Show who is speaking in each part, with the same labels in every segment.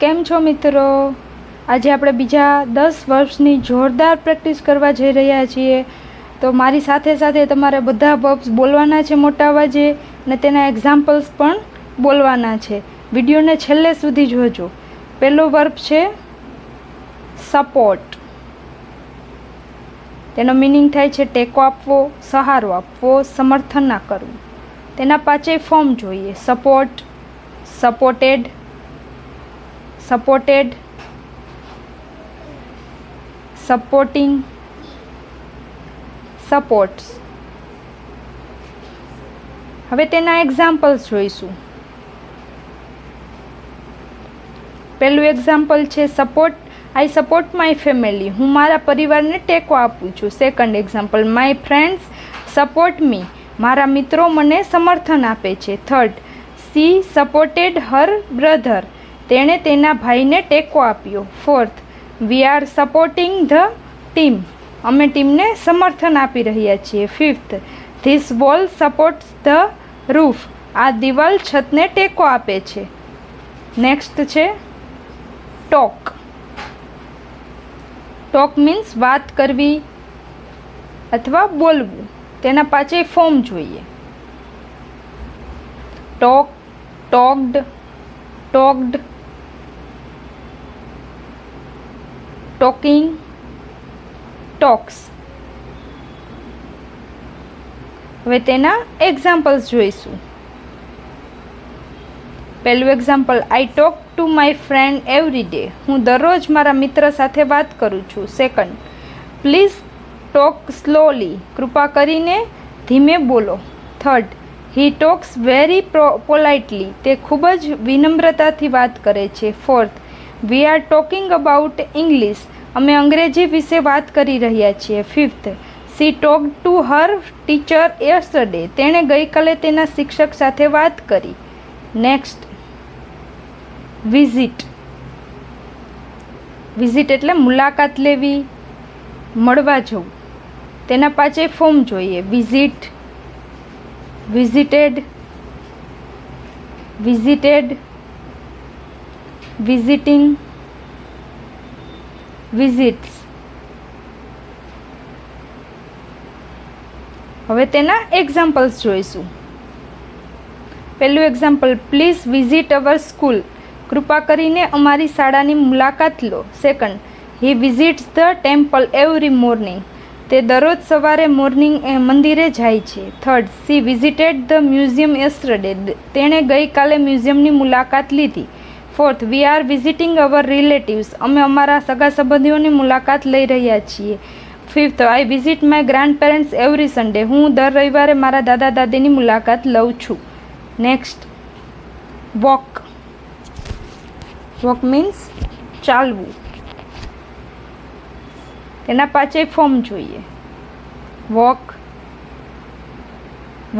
Speaker 1: કેમ છો મિત્રો? આજે આપણે બીજા 10 વર્ષની જોરદાર પ્રેક્ટિસ કરવા જઈ રહ્યા છીએ. તો મારી સાથે સાથે તમારે બધા વર્બ્સ બોલવાના છે મોટા અવાજે અને તેના એક્ઝામ્પલ્સ પણ બોલવાના છે. વિડીયોને છેલ્લે સુધી જોજો. પહેલો વર્બ છે સપોર્ટ. તેનો મિનિંગ થાય છે ટેકો આપવો, સહારો આપવો, સમર્થન ના કરવું. તેના પાછળ ફોર્મ જોઈએ: support, supported, supported, supporting, supports. હવે તેના એક્ઝામ્પલ્સ જોઈશું. પહેલું એક્ઝામ્પલ છે support. I support my family. હું મારા પરિવારને ટેકો આપું છું. Second example, my friends support મી. મારા મિત્રો મને સમર્થન આપે છે. થર્ડ, સી સપોર્ટેડ હર બ્રધર. તેણે તેના ભાઈને ટેકો આપ્યો. Fourth, we R supporting the team. અમે ટીમને સમર્થન આપી રહ્યા છીએ. Fifth, this wall supports the roof. આ દિવાલ છતને ટેકો આપે છે. નેક્સ્ટ છે ટોક. ટોક મીન્સ વાત કરવી અથવા બોલવું. તેના પાછળ ફોર્મ જોઈએ: talk, talked, talked, talking, talks. હવે તેના એક્ઝામ્પલ્સ જોઈશું. પહેલું example, I talk to my friend every day. હું દરરોજ મારા મિત્ર સાથે વાત કરું છું. Second, please talk slowly. કૃપા કરીને ધીમે બોલો. Third, he talks very politely. તે ખૂબ જ વિનમ્રતાથી વાત કરે છે. Fourth, we are talking about English. અમે અંગ્રેજી વિશે વાત કરી રહ્યા છીએ. Fifth, she talk to her teacher yesterday. તેણે ગઈકાલે તેના શિક્ષક સાથે વાત કરી. Next, visit. વિઝિટ એટલે મુલાકાત લેવી, મળવા જવું. તેના પાછળ ફોર્મ જોઈએ: visit, visited, visited, visiting, visits. હવે તેના એક્ઝામ્પલ્સ જોઈશું. પહેલું example, please visit our school. કૃપા કરીને અમારી શાળાની મુલાકાત લો. Second, he visits the temple every morning. તે દરરોજ સવારે મંદિરે જાય છે. Third, she visited the museum yesterday. તેણે ગઈકાલે મ્યુઝિયમની મુલાકાત લીધી. Fourth, we are visiting our relatives. અમે અમારા સગા સંબંધીઓની મુલાકાત લઈ રહ્યા છીએ. Fifth, I visit my grandparents every Sunday. હું દર રવિવારે મારા દાદા દાદીની મુલાકાત લઉં છું. Next, walk. વોક મીન્સ ચાલવું. તેના પાછળ ફોર્મ જોઈએ: walk,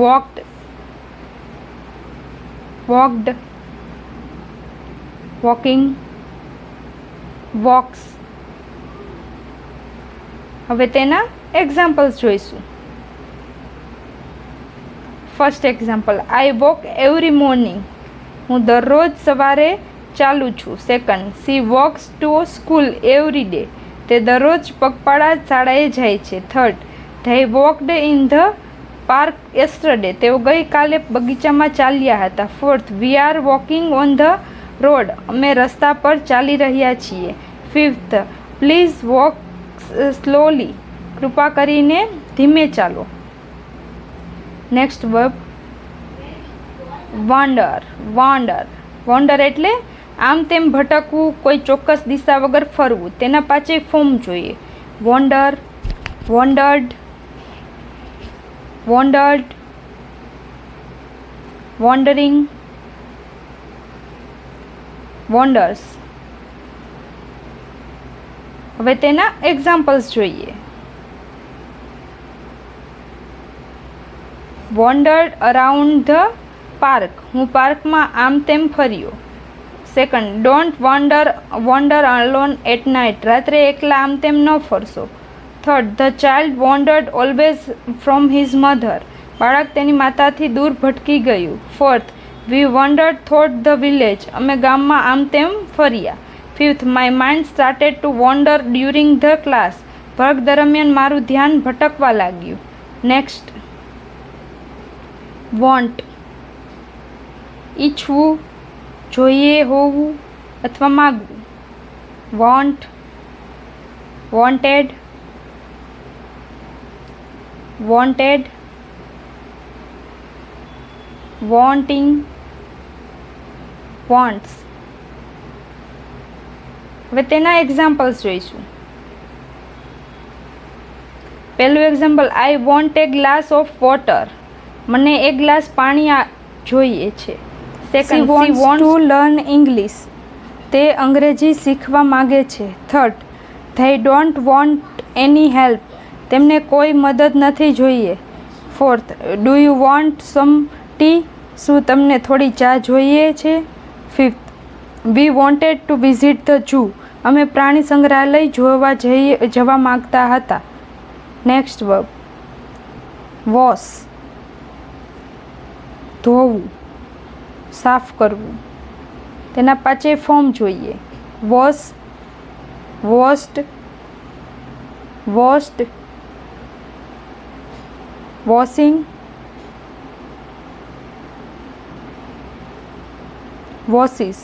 Speaker 1: walked, walked, walking, walks. હવે તેના એક્ઝામ્પલ્સ જોઈશું. First example, I walk every morning. હું દરરોજ સવારે ચાલું છું. Second, she walks to school every day. તે દરરોજ પગપાળા શાળાએ જાય છે. Third, they walked in the park yesterday. તેઓ ગઈકાલે બગીચામાં ચાલ્યા હતા. Fourth, we are walking on the road. અમે રસ્તા પર ચાલી રહ્યા છીએ. Fifth, please walk slowly. કૃપા કરીને ધીમે ચાલો. Next verb, wander. Wander. Wander એટલે આમ તેમ ભટકવું, કોઈ ચોક્કસ દિશા વગર ફરવું. તેના પાછળ ફોર્મ જોઈએ: વોન્ડર, વોન્ડર્ડ, વોન્ડર્ડ, વોન્ડરિંગ, વોન્ડર્સ. હવે તેના એક્ઝામ્પલ્સ જોઈએ. Wandered around the park. હું પાર્કમાં આમ તેમ ફર્યો. Second, don't wander alone at night. રાત્રે એકલા આમ તેમ ન ફરશો. Third, the child wandered always from his mother. બાળક તેની માતાથી દૂર ભટકી ગયું. Fourth, we wandered thought the village. અમે ગામમાં આમ તેમ ફર્યા. 5th, my mind started to wander during the class. વર્ગ દરમિયાન મારું ધ્યાન ભટકવા લાગ્યું. Next, want. ઈચ્છવું, જોઈએ, હોવું અથવા માગવું. Want, wanted, wanted, wanting, wants. હવે તેના એક્ઝામ્પલ્સ જોઈશું. પહેલું example, I want a glass of water. મને એક ગ્લાસ પાણી જોઈએ છે. Second, she wants to learn English. તે અંગ્રેજી શીખવા માગે છે. Third, they don't want any help. તેમને કોઈ મદદ નથી જોઈએ. Fourth, do you want some tea. શું તમને થોડી ચા જોઈએ છે? Fifth, we wanted to visit the zoo. અમે પ્રાણી સંગ્રહાલય જવા માગતા હતા. Next verb, wash. ધોવું, સાફ કરવું. તેના પાછળ ફોર્મ જોઈએ. Wash, washed, washed, washing, washes.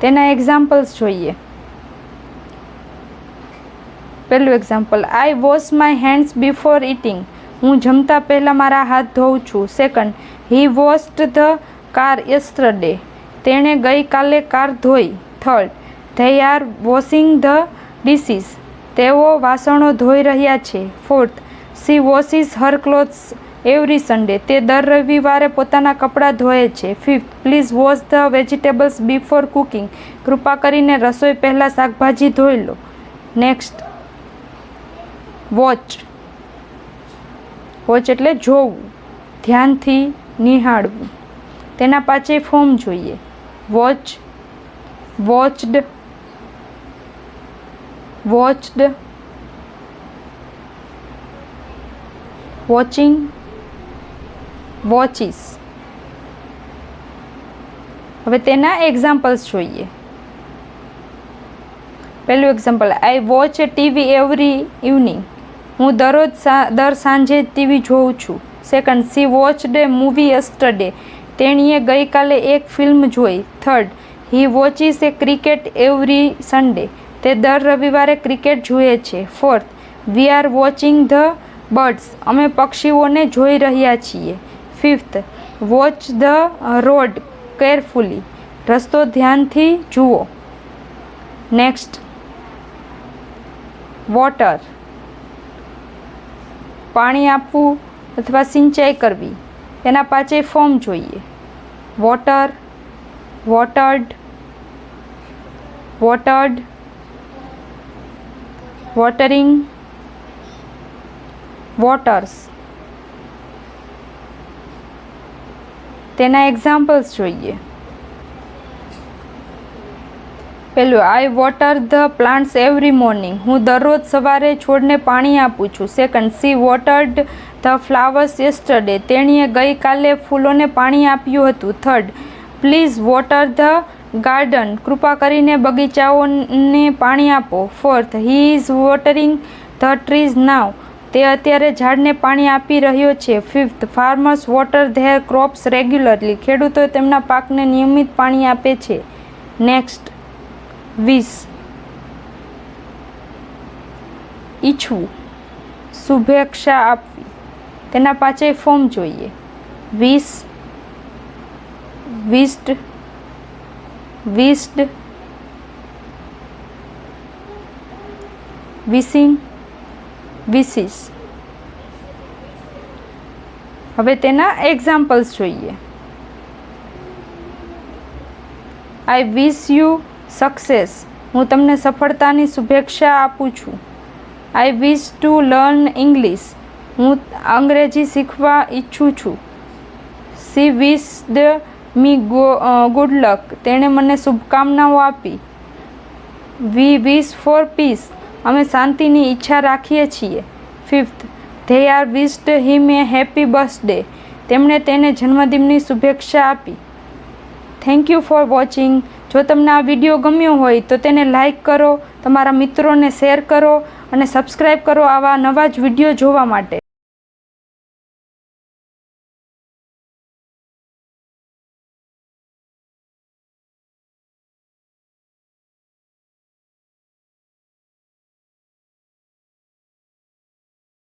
Speaker 1: તેના એક્ઝામ્પલ્સ જોઈએ. પહેલું example, I wash my hands before eating. હું જમતા પહેલાં મારા હાથ ધોઉં છું. Second, he washed the car yesterday. તેણે ગઈકાલે કાર ધોઈ. Third, they are washing the dishes. તેઓ વાસણો ધોઈ રહ્યા છે. Fourth, she washes her clothes every Sunday. તે દર રવિવારે પોતાના કપડાં ધોએ છે. Fifth, please wash the vegetables before cooking. કૃપા કરીને રસોઈ પહેલાં શાકભાજી ધોઈ લો. Next, watch. વોચ એટલે જોવું, ધ્યાનથી નિહાળવું. તેના પાછળ ફોર્મ જોઈએ. Watch, watched, watched, watching, watches. હવે તેના એક્ઝામ્પલ્સ જોઈએ. પહેલું એક્ઝામ્પલ, આઈ વોચ એ ટીવી એવરી ઇવનિંગ. હું દર સાંજે ટીવી જોઉં છું. સેકન્ડ, શી વોચડ એ મૂવી યસ્ટરડે. તેણીએ ગઈકાલે એક ફિલ્મ જોઈ. થર્ડ, હી વોચિસ એ ક્રિકેટ એવરી સન્ડે. તે દર રવિવારે ક્રિકેટ જુએ છે. Fourth, we R watching the birds. અમે પક્ષીઓને જોઈ રહ્યા છીએ. Fifth, watch the road carefully. રસ્તો ધ્યાનથી જુઓ. Next, water. પાણી આપવું અથવા સિંચાઈ કરવી. તેના પાછળ ફોર્મ જોઈએ. Water, watered, watered, watering, waters. તેના એક્ઝામ્પલ્સ જોઈએ. પહેલું, I water the plants every morning. હું દરરોજ સવારે છોડને પાણી આપું છું. Second, she watered the flowers yesterday. તેણીએ ગઈકાલે ફૂલોને પાણી આપ્યું હતું. Third, please water the garden. કૃપા કરીને બગીચાઓને પાણી આપો. Fourth, he is watering the trees now. તે અત્યારે ઝાડને પાણી આપી રહ્યો છે. Fifth, farmers water there crops regularly. ખેડૂતો તેમના પાકને નિયમિત પાણી આપે છે. નેક્સ્ટ, વિશ. ઈચ્છવું, શુભેચ્છા આપવી. તેના પાછળ ફોર્મ જોઈએ. વિશ, વિશ્ડ, વિશ્ડ, વિશિંગ, વિશિસ. હવે તેના એક્ઝામ્પલ્સ જોઈએ. આઈ વિશ યુ સક્સેસ. હું તમને સફળતાની શુભેચ્છા આપું છું. આઈ વિશ ટુ લર્ન ઇંગ્લિશ. હું અંગ્રેજી શીખવા ઈચ્છું છું. શી વિશ્ડ મી ગુડ લક. તેણે મને શુભકામનાઓ આપી. વી વિશ ફોર પીસ. અમે શાંતિની ઈચ્છા રાખીએ છીએ. Fifth, they are વિશ્ડ him A happy birthday. તેમણે તેને જન્મદિનની શુભેચ્છા આપી. Thank you for watching. જો તમને આ વિડીયો ગમ્યો હોય તો તેને લાઈક કરો, તમારા મિત્રોને શેર કરો અને સબસ્ક્રાઈબ કરો આવા નવા જ વિડીયો જોવા માટે.